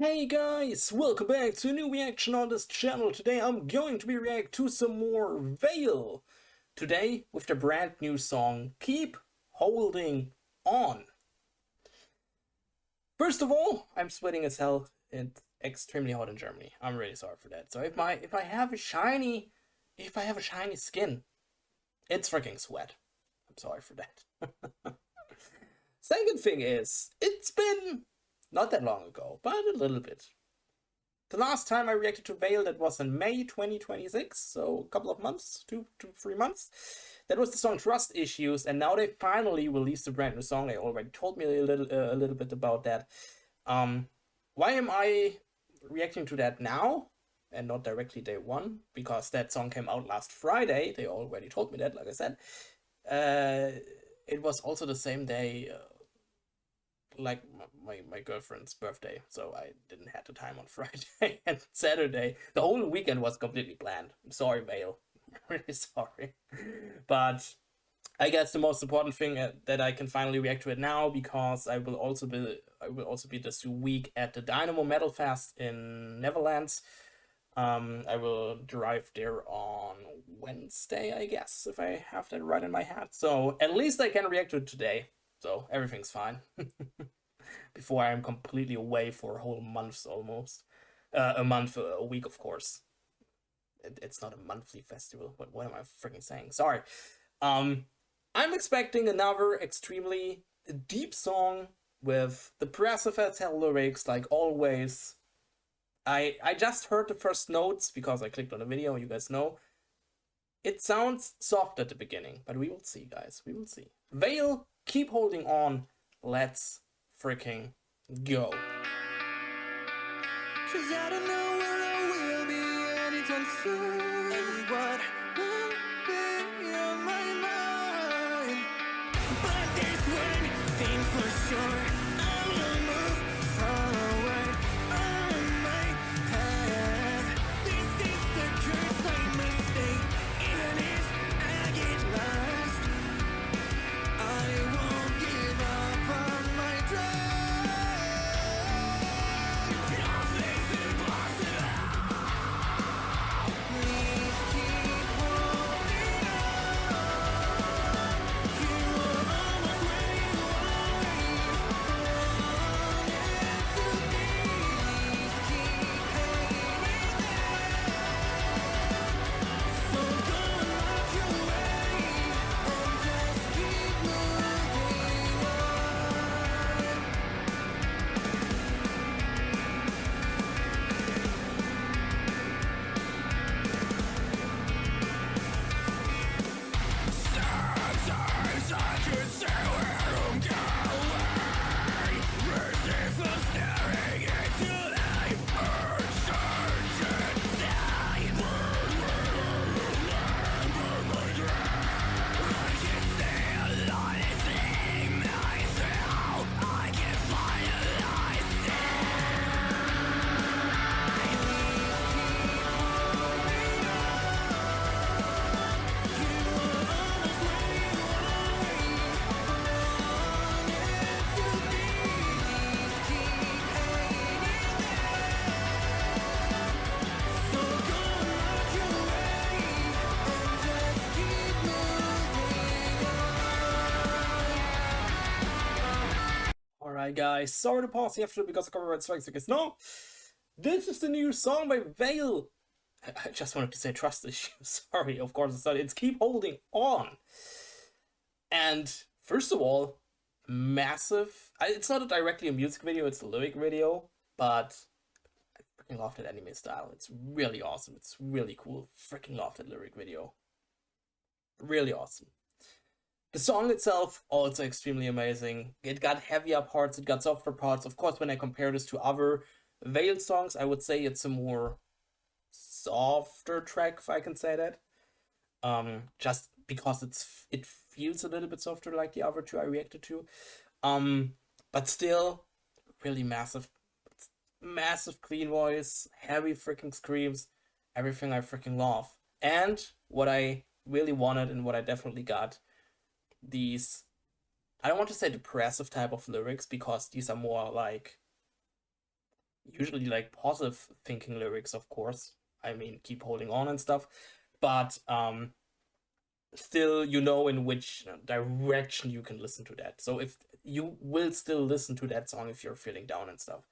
Hey guys, welcome back to a new reaction on this channel. Today I'm going to be reacting to some more Vaele. Today with the brand new song, Keep Holding On. First of all, I'm sweating as hell. It's extremely hot in Germany. I'm really sorry for that. So if I have a shiny skin, it's freaking sweat. I'm sorry for that. Second thing is, it's been not that long ago, but a little bit. The last time I reacted to Vaele, that was in May 2026, so a couple of months, 3 months. That was the song Trust Issues, and now they finally released a brand new song. They already told me a little bit about that. Why am I reacting to that now and not directly day one? Because that song came out last Friday. They already told me that, like I said. It was also the same day like my girlfriend's birthday, so I didn't have the time on Friday and Saturday. The whole weekend was completely planned. I'm sorry, Vaele. I'm really sorry. But I guess the most important thing that I can finally react to it now, because I will also be this week at the Dynamo Metal Fest in Netherlands. I will drive there on Wednesday, I guess, if I have that right in my head. So at least I can react to it today. So everything's fine. Before I'm completely away for a whole month almost. A week, of course. It's not a monthly festival, but what am I freaking saying? Sorry. I'm expecting another extremely deep song with depressive as hell lyrics, like always. I just heard the first notes because I clicked on the video, you guys know. It sounds soft at the beginning, but we will see, guys. We will see. Vaele, Keep Holding On. Let's freaking go. 'Cause I don't know where I will be anytime soon, and what will be on my mind. But there's one thing for sure, I will move forward on my path. This is the curse I must stay, even if I get lost. I won't give up on my drive. Nothing's impossible. Please keep holding on. You are almost where you always wanted to be. Please keep hanging there. So go and walk your way and just keep moving on. Sometimes I could say where I'm going. Resist from staring into life. Uncertainty. I can stay honestly myself. I can finalize Alright guys, sorry to pause after because of copyright strikes, because no, this is the new song by Vaele. I just wanted to say Trust Issues. Sorry, of course it's not. It's Keep Holding On. And first of all, massive. It's not directly a music video, it's a lyric video, but I freaking love that anime style. It's really awesome. It's really cool. Freaking love that lyric video. Really awesome. The song itself, also extremely amazing. It got heavier parts, it got softer parts. Of course, when I compare this to other Vaele songs, I would say it's a more softer track, if I can say that. Just because it feels a little bit softer like the other two I reacted to. But still, really massive clean voice, heavy freaking screams, everything I freaking love. And what I really wanted and what I definitely got, these, I don't want to say depressive type of lyrics, because these are more like usually like positive thinking lyrics, of course. I mean, keep holding on and stuff, but still, you know in which direction you can listen to that. So if you will still listen to that song if you're feeling down and stuff.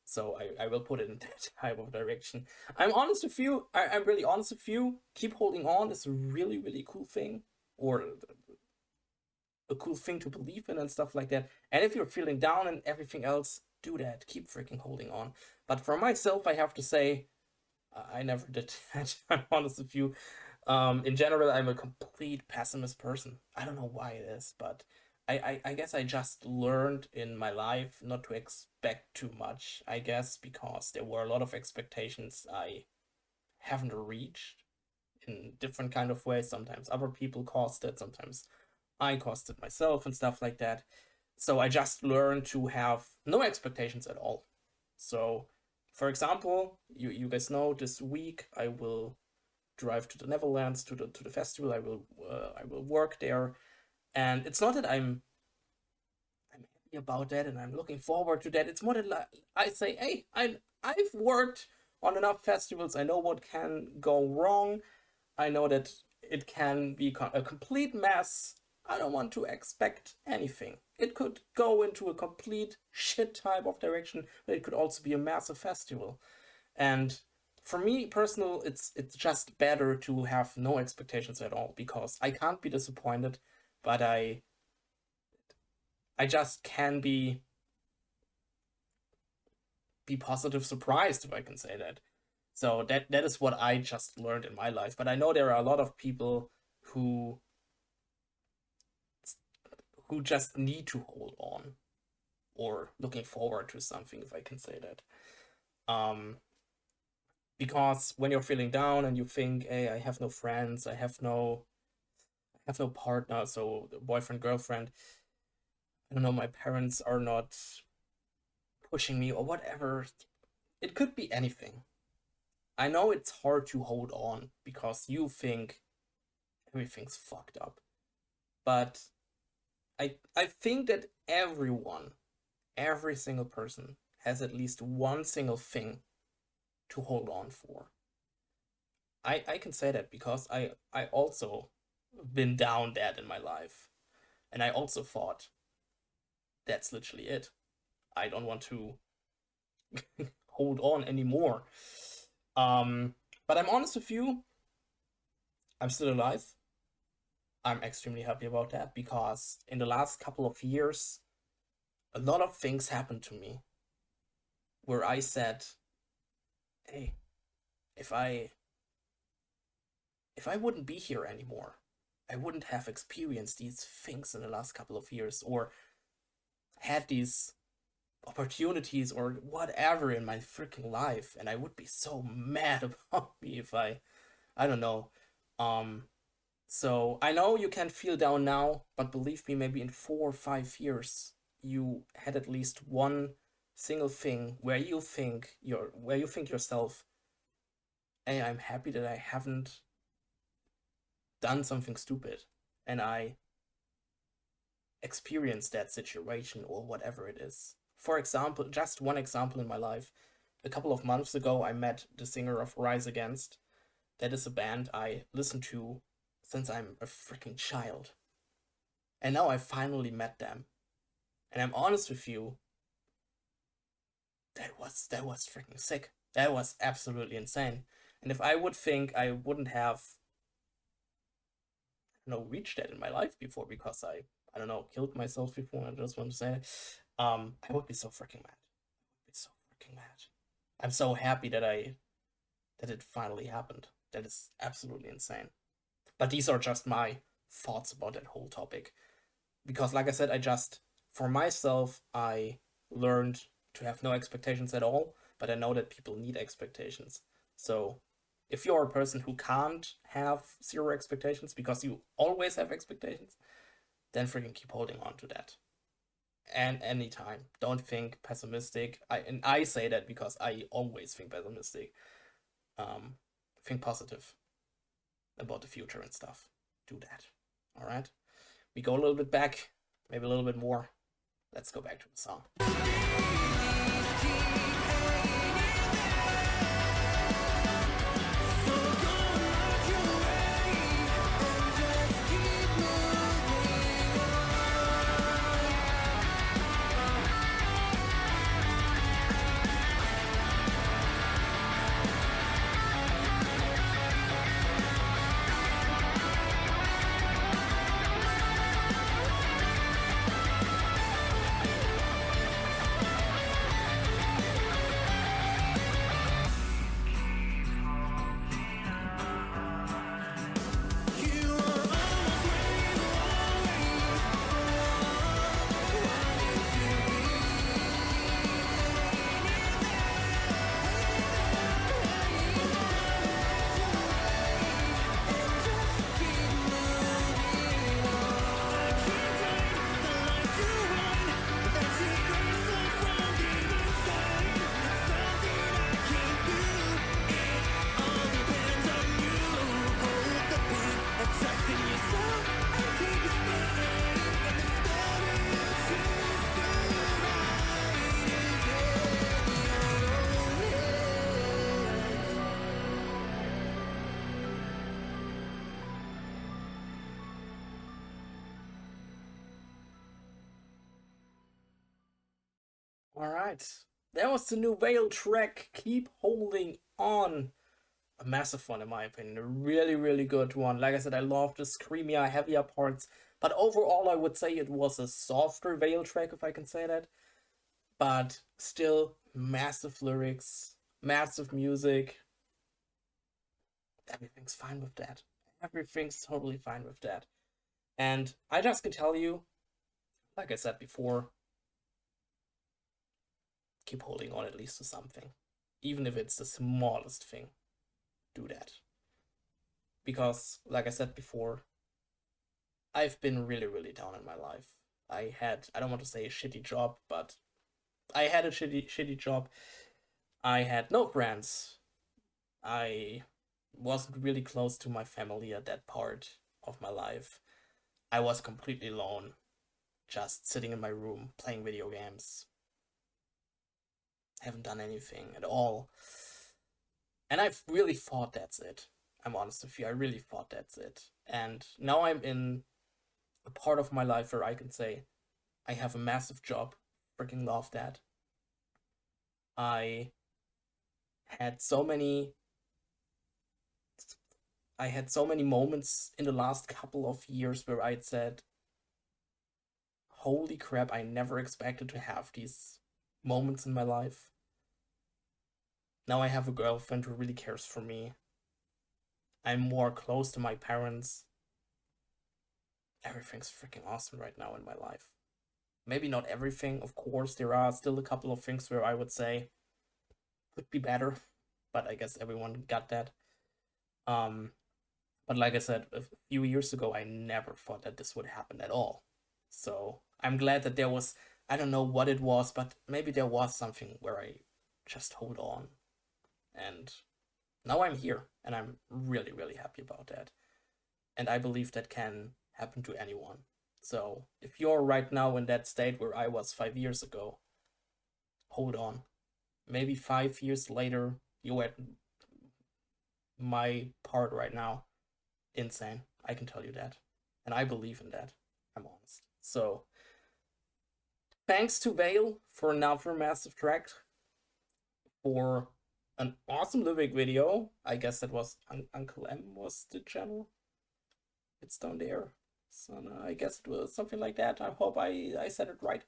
So I will put it in that type of direction. I'm honest with you. I'm really honest with you. Keep holding on is a really, really cool thing, or a cool thing to believe in and stuff like that. And if you're feeling down and everything else, do that. Keep freaking holding on. But for myself, I have to say, I never did that. I'm honest with you. In general, I'm a complete pessimist person. I don't know why it is, but I guess I just learned in my life not to expect too much, I guess, because there were a lot of expectations I haven't reached in different kind of ways. Sometimes other people caused it, sometimes I caused it myself and stuff like that. So I just learned to have no expectations at all. So, for example, you guys know this week I will drive to the Netherlands to the festival. I will work there, and it's not that I'm happy about that and I'm looking forward to that. It's more that I say, hey, I've worked on enough festivals. I know what can go wrong. I know that it can be a complete mess. I don't want to expect anything. It could go into a complete shit type of direction, but it could also be a massive festival. And for me personal, it's just better to have no expectations at all, because I can't be disappointed, but I just can be positive surprised, if I can say that. So that is what I just learned in my life. But I know there are a lot of people who just need to hold on, or looking forward to something, if I can say that. Because when you're feeling down and you think, hey, I have no friends, I have no partner, so boyfriend, girlfriend, I don't know, my parents are not pushing me or whatever. It could be anything. I know it's hard to hold on because you think everything's fucked up. But I think that everyone, every single person has at least one single thing to hold on for. I can say that because I also been down that in my life. And I also thought that's literally it. I don't want to hold on anymore. But I'm honest with you, I'm still alive. I'm extremely happy about that because in the last couple of years, a lot of things happened to me where I said, hey, if I wouldn't be here anymore, I wouldn't have experienced these things in the last couple of years, or had these opportunities or whatever in my freaking life, and I would be so mad about me if I don't know. So I know you can feel down now, but believe me, maybe in 4 or 5 years, you had at least one single thing where you think yourself, hey, I'm happy that I haven't done something stupid and I experienced that situation or whatever it is. For example, just one example in my life, a couple of months ago, I met the singer of Rise Against. That is a band I listened to since I'm a freaking child. And now I finally met them. And I'm honest with you, that was freaking sick. That was absolutely insane. And if I would think I wouldn't have reached that in my life before because I don't know, killed myself before, I just want to say it, I would be so freaking mad. I would be so freaking mad. I'm so happy that it finally happened. That is absolutely insane. But these are just my thoughts about that whole topic. Because like I said, for myself, I learned to have no expectations at all, but I know that people need expectations. So if you're a person who can't have zero expectations because you always have expectations, then freaking keep holding on to that. And anytime, don't think pessimistic. I say that because I always think pessimistic. Think positive about the future and stuff. Do that. All right. We go a little bit back, maybe a little bit more. Let's go back to the song. Alright. That was the new Vaele track, Keep Holding On. A massive one in my opinion. A really, really good one. Like I said, I love the screamier, heavier parts. But overall, I would say it was a softer Vaele track, if I can say that. But still, massive lyrics, massive music. Everything's fine with that. Everything's totally fine with that. And I just can tell you, like I said before, keep holding on at least to something. Even if it's the smallest thing, do that. Because, like I said before, I've been really, really down in my life. I don't want to say a shitty job, but I had a shitty job. I had no friends. I wasn't really close to my family at that part of my life. I was completely alone, just sitting in my room playing video games. Haven't done anything at all. And I've really thought that's it. I'm honest with you, I really thought that's it. And now I'm in a part of my life where I can say I have a massive job. Freaking love that. I had so many I had so many moments in the last couple of years where I'd said, holy crap, I never expected to have these moments in my life. Now I have a girlfriend who really cares for me. I'm more close to my parents. Everything's freaking awesome right now in my life. Maybe not everything, of course. There are still a couple of things where I would say could be better, but I guess everyone got that. But like I said, a few years ago, I never thought that this would happen at all. So I'm glad that there was, I don't know what it was, but maybe there was something where I just hold on. And now I'm here, and I'm really, really happy about that. And I believe that can happen to anyone. So if you're right now in that state where I was 5 years ago, hold on. Maybe 5 years later, you're at my part right now. Insane. I can tell you that. And I believe in that. I'm honest. So, thanks to Vaele for another massive track, for an awesome lyric video. I guess that was Uncle M was the channel. It's down there. So I guess it was something like that. I hope I said it right.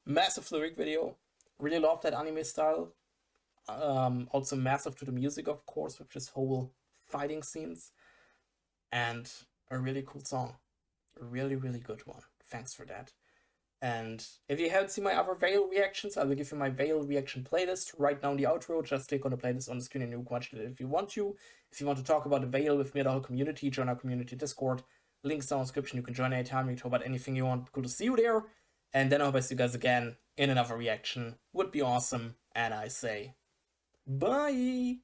Massive lyric video. Really love that anime style. Also massive to the music, of course, with this whole fighting scenes. And a really cool song. A really, really good one. Thanks for that. And if you haven't seen my other Vaele reactions, I will give you my Vaele reaction playlist right now in the outro. Just click on the playlist on the screen and you can watch it if you want to. If you want to talk about the Vaele with me, the whole community, join our community Discord. Links down in the description. You can join anytime. You can talk about anything you want. Good to see you there. And then I hope I see you guys again in another reaction. Would be awesome. And I say, bye!